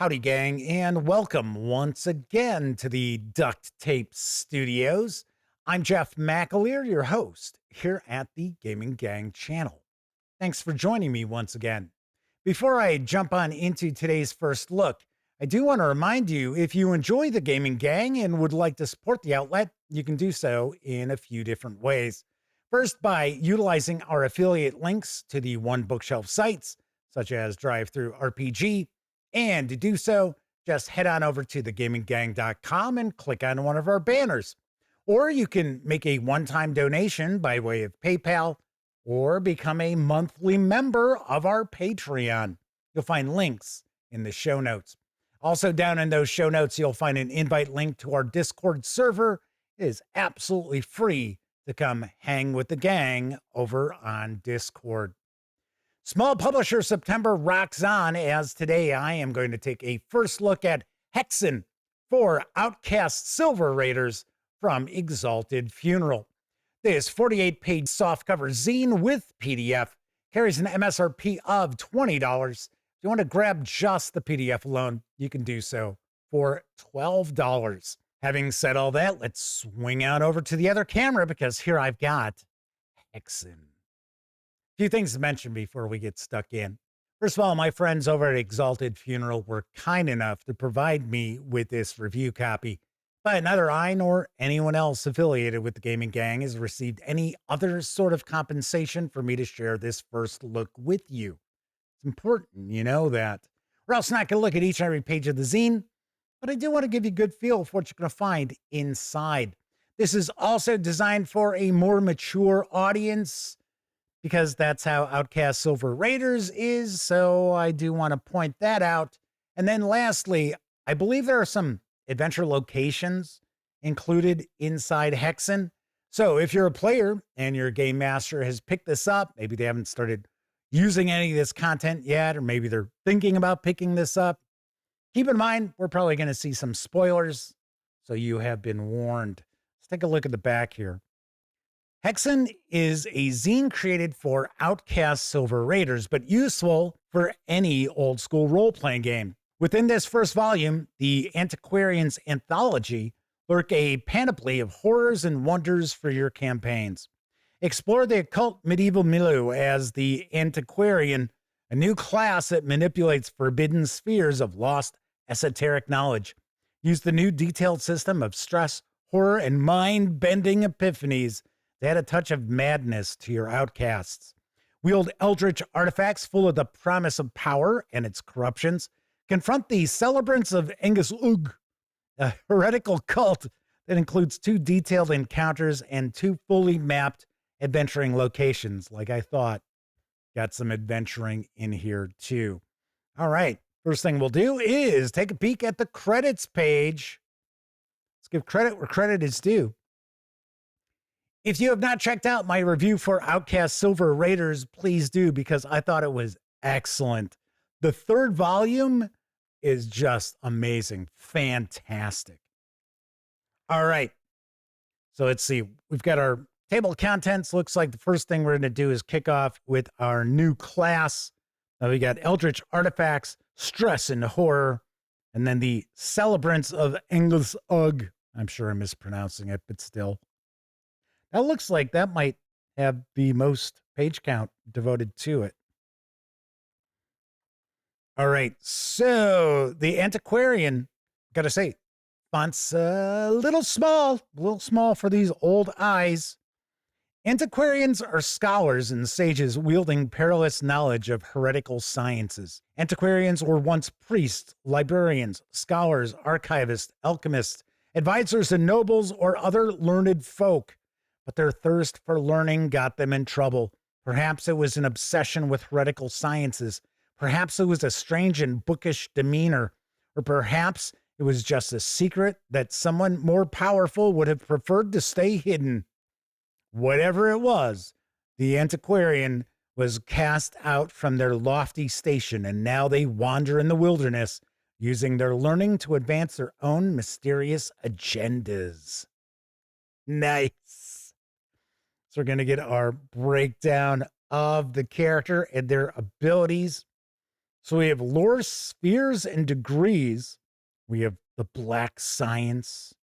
Howdy, gang, and welcome once again to the Duct Tape Studios. I'm Jeff McAleer, your host here at the Gaming Gang channel. Thanks for joining me once again. Before I jump on into today's first look, I do want to remind you, if you enjoy the Gaming Gang and would like to support the outlet, you can do so in a few different ways. First, by utilizing our affiliate links to the One Bookshelf sites, such as Drive-Thru RPG, and to do so, just head on over to thegaminggang.com and click on one of our banners. Or you can make a one-time donation by way of PayPal or become a monthly member of our Patreon. You'll find links in the show notes. Also, down in those show notes, you'll find an invite link to our Discord server. It is absolutely free to come hang with the gang over on Discord. Small Publisher September rocks on, as today I am going to take a first look at Hexen for Outcast Silver Raiders from Exalted Funeral. This 48-page softcover zine with PDF carries an MSRP of $20. If you want to grab just the PDF alone, you can do so for $12. Having said all that, let's swing out over to the other camera because here I've got Hexen. Few things to mention before we get stuck in. First of all, my friends over at Exalted Funeral were kind enough to provide me with this review copy, but neither I nor anyone else affiliated with the Gaming Gang has received any other sort of compensation for me to share this first look with you. It's important, you know that. We're also not going to look at each and every page of the zine, but I do want to give you a good feel for what you're going to find inside. This is also designed for a more mature audience, because that's how Outcast Silver Raiders is, so I do want to point that out. And then lastly, I believe there are some adventure locations included inside Hexen. So if you're a player and your game master has picked this up, maybe they haven't started using any of this content yet, or maybe they're thinking about picking this up, keep in mind, we're probably going to see some spoilers, so you have been warned. Let's take a look at the back here. Hexen is a zine created for Outcast Silver Raiders, but useful for any old school role-playing game. Within this first volume, the Antiquarian's anthology, lurk a panoply of horrors and wonders for your campaigns. Explore the occult medieval milieu as the Antiquarian, a new class that manipulates forbidden spheres of lost esoteric knowledge. Use the new detailed system of stress, horror, and mind-bending epiphanies to add a touch of madness to your outcasts. Wield eldritch artifacts full of the promise of power and its corruptions. Confront the celebrants of Angus Ugg, a heretical cult that includes 2 detailed encounters and 2 fully mapped adventuring locations, like I thought. Got some adventuring in here too. All right, first thing we'll do is take a peek at the credits page. Let's give credit where credit is due. If you have not checked out my review for Outcast Silver Raiders, please do, because I thought it was excellent. The 3rd volume is just amazing. Fantastic. All right. So let's see. We've got our table of contents. Looks like the first thing we're going to do is kick off with our new class. Now we got Eldritch Artifacts, Stress and Horror, and then the Celebrants of Angus Ugg. I'm sure I'm mispronouncing it, but still. That looks like that might have the most page count devoted to it. All right, so the Antiquarian, gotta say, font's a little small for these old eyes. Antiquarians are scholars and sages wielding perilous knowledge of heretical sciences. Antiquarians were once priests, librarians, scholars, archivists, alchemists, advisors, and nobles or other learned folk. But their thirst for learning got them in trouble. Perhaps it was an obsession with heretical sciences. Perhaps it was a strange and bookish demeanor. Or perhaps it was just a secret that someone more powerful would have preferred to stay hidden. Whatever it was, the Antiquarian was cast out from their lofty station, and now they wander in the wilderness, using their learning to advance their own mysterious agendas. Nice. So we're going to get our breakdown of the character and their abilities. So we have lore, spheres, and degrees. We have the black science.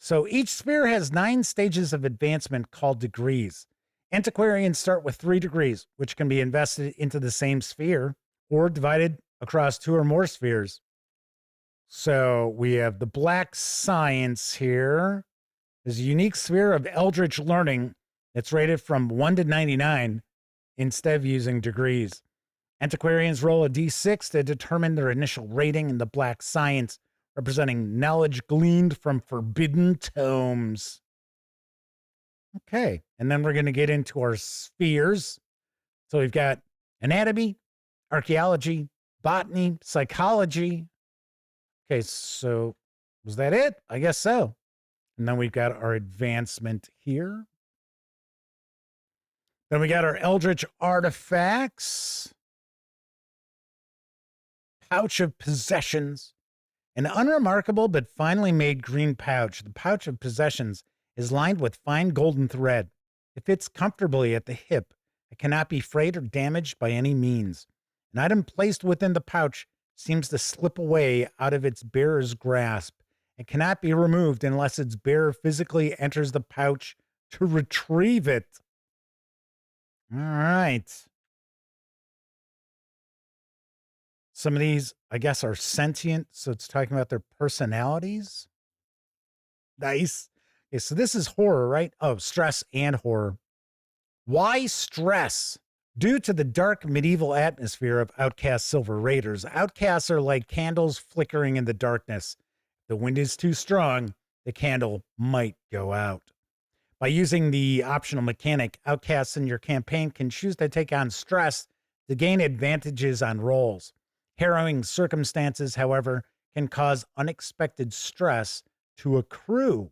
So each sphere has 9 stages of advancement called degrees. Antiquarians start with 3 degrees, which can be invested into the same sphere or divided across 2 or more spheres. So we have the black science here. There's a unique sphere of eldritch learning that's rated from 1 to 99 instead of using degrees. Antiquarians roll a d6 to determine their initial rating in the black science, representing knowledge gleaned from forbidden tomes. Okay, and then we're going to get into our spheres. So we've got anatomy, archaeology, botany, psychology. Okay, so was that it? I guess so. And then we've got our advancement here. Then we got our eldritch artifacts, pouch of possessions, an unremarkable but finely made green pouch. The pouch of possessions is lined with fine golden thread. It fits comfortably at the hip. It cannot be frayed or damaged by any means. An item placed within the pouch seems to slip away out of its bearer's grasp. It cannot be removed unless its bearer physically enters the pouch to retrieve it. All right. Some of these, I guess, are sentient, so it's talking about their personalities. Nice. Okay, so this is horror, right? Oh, stress and horror. Why stress? Due to the dark medieval atmosphere of Outcast Silver Raiders, outcasts are like candles flickering in the darkness. If the wind is too strong, the candle might go out. By using the optional mechanic, outcasts in your campaign can choose to take on stress to gain advantages on rolls. Harrowing circumstances, however, can cause unexpected stress to accrue.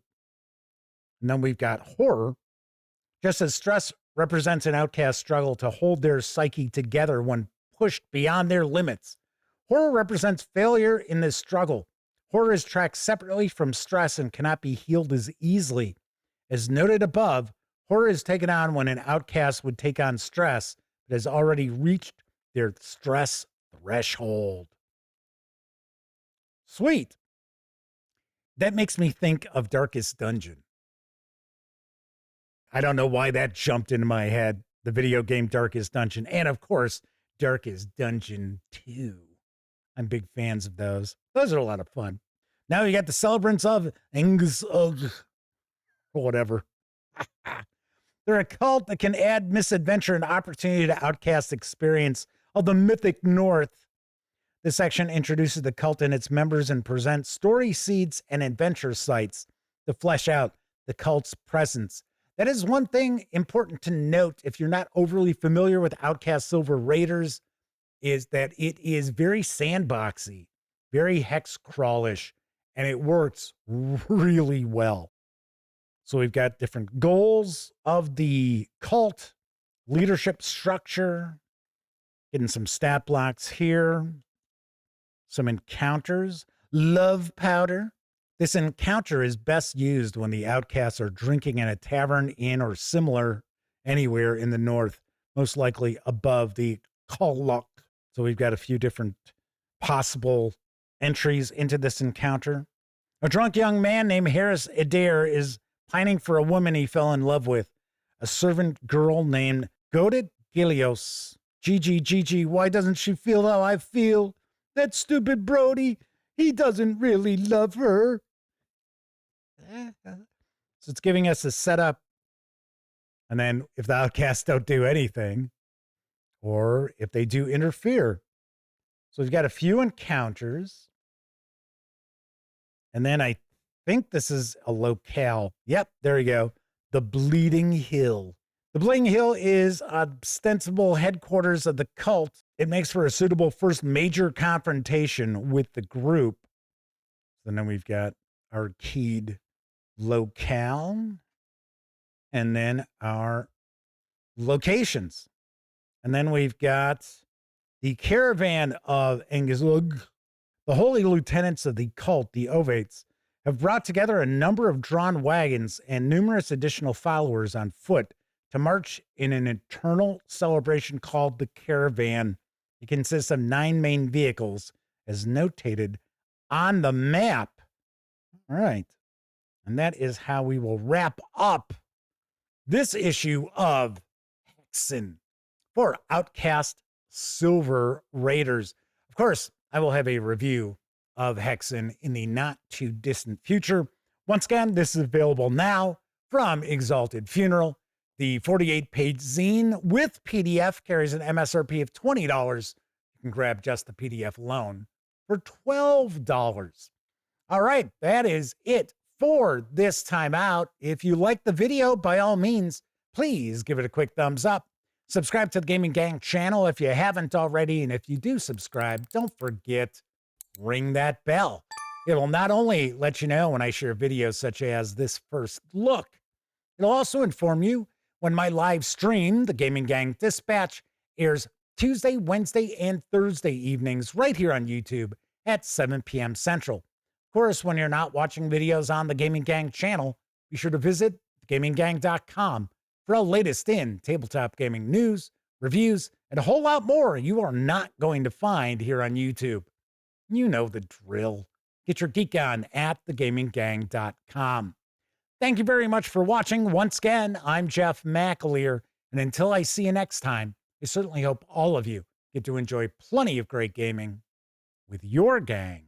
And then we've got horror. Just as stress represents an outcast's struggle to hold their psyche together when pushed beyond their limits, horror represents failure in this struggle. Horror is tracked separately from stress and cannot be healed as easily. As noted above, horror is taken on when an outcast would take on stress, but has already reached their stress threshold. Sweet. That makes me think of Darkest Dungeon. I don't know why that jumped into my head. The video game Darkest Dungeon. And of course, Darkest Dungeon 2. I'm big fans of those. Those are a lot of fun. Now you got the celebrants of or whatever. They're a cult that can add misadventure and opportunity to outcast experience of the mythic North. This section introduces the cult and its members and presents story seeds and adventure sites to flesh out the cult's presence. That is one thing important to note if you're not overly familiar with Outcast Silver Raiders, is that it is very sandboxy, very hex crawlish, and it works really well. So we've got different goals of the cult, leadership structure, getting some stat blocks here, some encounters, love powder. This encounter is best used when the outcasts are drinking in a tavern, inn, or similar anywhere in the north, most likely above the Kolok. So we've got a few different possible entries into this encounter. A drunk young man named Harris Adair is pining for a woman he fell in love with, a servant girl named Godet Gilios. Gigi, why doesn't she feel how I feel? That stupid Brody, he doesn't really love her. So it's giving us a setup. And then if the outcasts don't do anything, or if they do interfere. So we've got a few encounters. And then I think this is a locale. Yep, there you go. The Bleeding Hill. The Bleeding Hill is ostensible headquarters of the cult. It makes for a suitable first major confrontation with the group. So then we've got our keyed locale. And then our locations. And then we've got the caravan of Engizlug. The holy lieutenants of the cult, the Ovates, have brought together a number of drawn wagons and numerous additional followers on foot to march in an eternal celebration called the Caravan It consists of 9 main vehicles as notated on the map. All right. And that is how we will wrap up this issue of Hexen for Outcast Silver Raiders. Of course, I will have a review of Hexen in the not too distant future. Once again, this is available now from Exalted Funeral. The 48-page zine with PDF carries an MSRP of $20. You can grab just the PDF alone for $12. All right, that is it for this time out. If you like the video, by all means, please give it a quick thumbs up. Subscribe to the Gaming Gang channel if you haven't already, and if you do subscribe, don't forget, ring that bell. It will not only let you know when I share videos such as this first look, it'll also inform you when my live stream, the Gaming Gang Dispatch, airs Tuesday, Wednesday, and Thursday evenings right here on YouTube at 7 p.m. Central. Of course, when you're not watching videos on the Gaming Gang channel, be sure to visit gaminggang.com for all latest in tabletop gaming news, reviews, and a whole lot more you are not going to find here on YouTube. You know the drill. Get your geek on at thegaminggang.com. Thank you very much for watching. Once again, I'm Jeff McAleer, and until I see you next time, I certainly hope all of you get to enjoy plenty of great gaming with your gang.